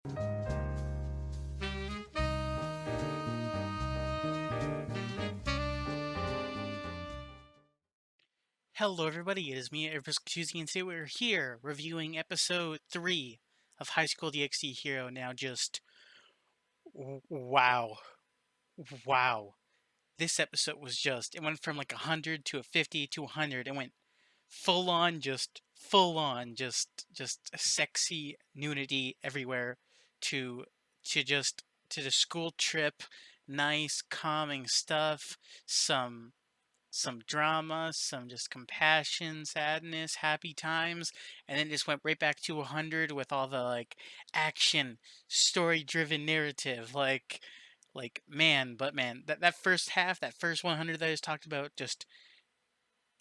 Hello, everybody. It is me, EarthBound, and today we're here reviewing episode 3 of High School DXD Hero. Now, just wow, wow! This episode was it went from like 100 to a 50 to 100. It went full on, just sexy nudity everywhere. To to the school trip, nice calming stuff. Some drama, some just compassion, sadness, happy times, and then just went right back to 100 with all the like action, story-driven narrative. Man, that first half, that first 100 that I just talked about, just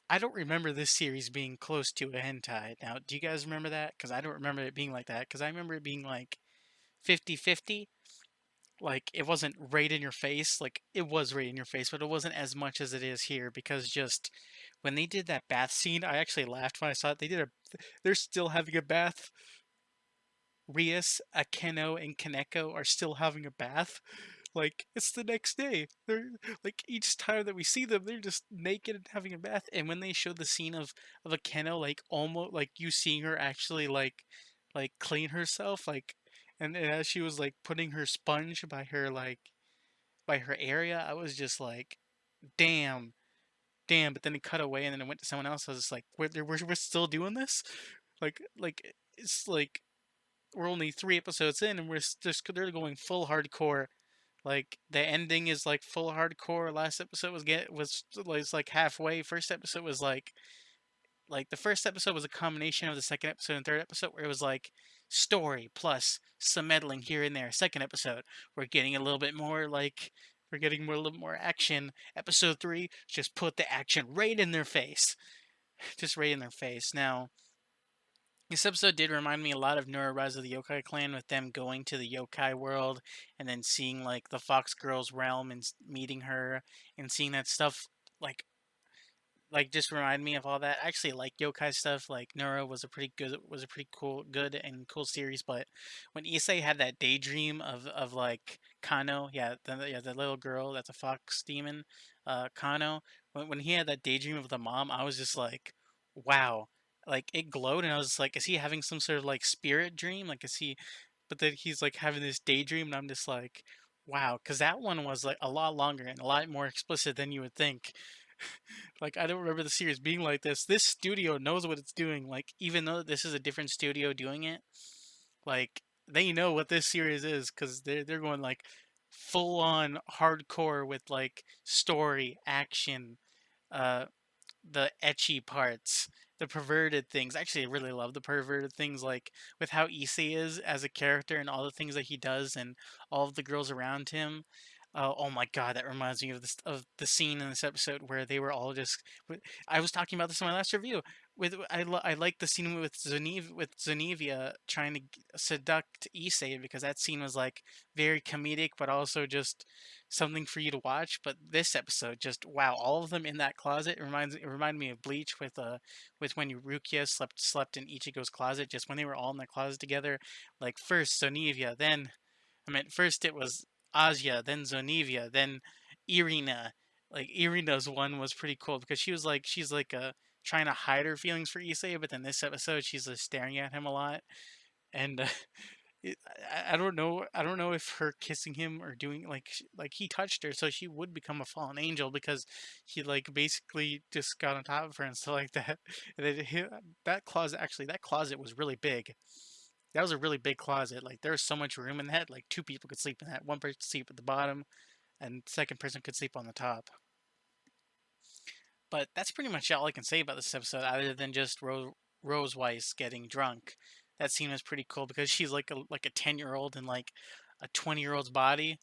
I don't remember this series being close to a hentai. Now, do you guys remember that? Because I don't remember it being like that. Because I remember it being like 50-50. Like, it wasn't right in your face. Like, it was right in your face, but it wasn't as much as it is here because just when they did that bath scene, I actually laughed when I saw it. They're still having a bath. Rias, Akeno, and Kaneko are still having a bath. Like, it's the next day. They're like each time that we see them, they're just naked and having a bath. And when they showed the scene of Akeno, like almost like you seeing her actually like clean herself, like and as she was like putting her sponge by her by her area, I was just like, damn, damn. But then it cut away, and then it went to someone else. I was just like, we're still doing this, it's like we're only 3 episodes in, and we're just they're going full hardcore. Like the ending is like full hardcore. Last episode was like halfway. First episode was like the first episode was a combination of the second episode and third episode where it was like story plus some meddling here and there. Second episode, we're getting a little bit more like we're getting more a little more action. Episode 3 just put the action right in their face. Just right in their face. Now, this episode did remind me a lot of Nura Rise of the Yokai Clan with them going to the yokai world and then seeing like the Fox Girl's realm and meeting her and seeing that stuff like just remind me of all that. I actually like yokai stuff. Like Neuro was a pretty cool series. But when Issei had that daydream of like Kano, the little girl that's a fox demon, Kano. When he had that daydream of the mom, I was just like, wow. Like it glowed, and I was like, is he having some sort of like spirit dream? Like is he? But then he's like having this daydream, and I'm just like, wow, because that one was like a lot longer and a lot more explicit than you would think. Like I don't remember the series being like this. This studio knows what it's doing. Like even though this is a different studio doing it, like they know what this series is because they're going like full on hardcore with like story, action, uh, the ecchi parts, the perverted things. Actually, I really love the perverted things, like with how Issei is as a character and all the things that he does and all of the girls around him. Oh my god, that reminds me of the scene in this episode where they were all just. I was talking about this in my last review. I like the scene with Zenivia trying to seduct Issei because that scene was like very comedic, but also just something for you to watch. But this episode, just wow, all of them in that closet it reminded me of Bleach with when Rukia slept in Ichigo's closet, just when they were all in the closet together. Like first Sonivia, then first it was Asia, then Zonivia, then Irina. Like Irina's one was pretty cool because she's like trying to hide her feelings for Issei, but then this episode she's just staring at him a lot, and I don't know. I don't know if her kissing him or doing like he touched her, so she would become a fallen angel because he like basically just got on top of her and stuff like that. And then that closet was really big. That was a really big closet. Like there was so much room in that. Like two people could sleep in that. One person could sleep at the bottom, and second person could sleep on the top. But that's pretty much all I can say about this episode, other than just Rose Weiss getting drunk. That scene was pretty cool because she's like a 10-year-old in like a 20-year-old's body,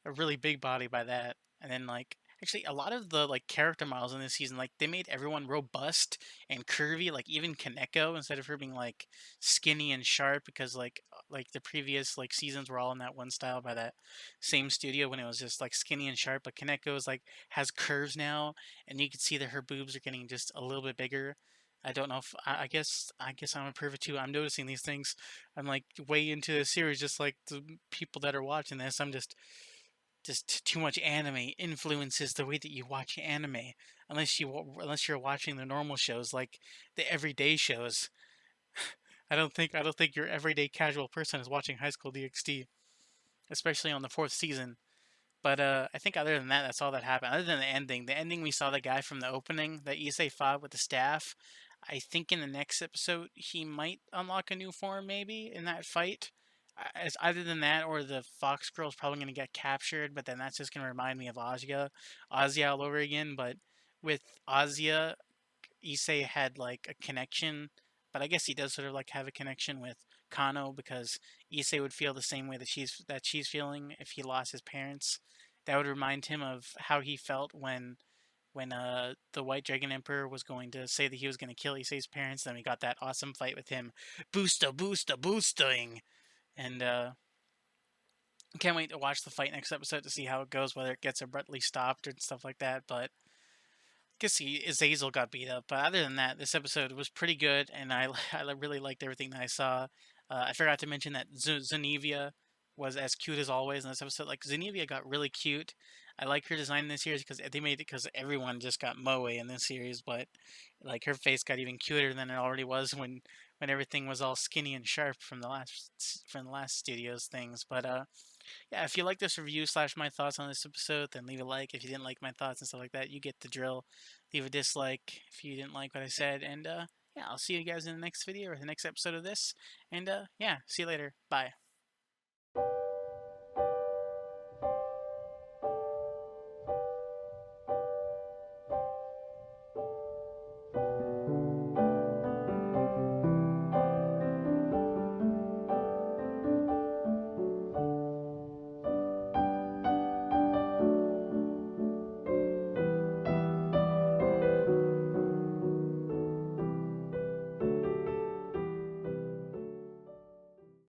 a really big body by that. And then like actually a lot of the like character models in this season, like they made everyone robust and curvy, like even Kaneko, instead of her being like skinny and sharp, because like the previous like seasons were all in that one style by that same studio when it was just like skinny and sharp. But Kaneko is like has curves now, and you can see that her boobs are getting just a little bit bigger. I don't know if I guess I'm a pervert too. I'm noticing these things. I'm like way into the series, just like the people that are watching this. I'm just too much anime influences the way that you watch anime. Unless you're watching the normal shows like the everyday shows. I don't think your everyday casual person is watching High School DxD, especially on the fourth season. But I think other than that, that's all that happened. Other than the ending, we saw the guy from the opening that Issei fought with the staff. I think in the next episode he might unlock a new form, maybe in that fight. As either than that, or the Fox Girl's probably gonna get captured, but then that's just gonna remind me of Azia all over again. But with Azia, Issei had like a connection, but I guess he does sort of like have a connection with Kano because Issei would feel the same way that she's feeling if he lost his parents. That would remind him of how he felt when the White Dragon Emperor was going to say that he was going to kill Issei's parents. Then we got that awesome fight with him, boosting, and can't wait to watch the fight next episode to see how it goes, whether it gets abruptly stopped and stuff like that. But guess Azazel got beat up, but other than that, this episode was pretty good, and I really liked everything that I saw. I forgot to mention that Zenevia was as cute as always in this episode. Like Zenevia got really cute. I like her design in this series because they made it because everyone just got moe in this series, but like her face got even cuter than it already was when everything was all skinny and sharp from the last studio's things. But yeah, if you like this review slash my thoughts on this episode, then leave a like. If you didn't like my thoughts and stuff like that, you get the drill. Leave a dislike if you didn't like what I said. And yeah, I'll see you guys in the next video or the next episode of this. And yeah, see you later. Bye.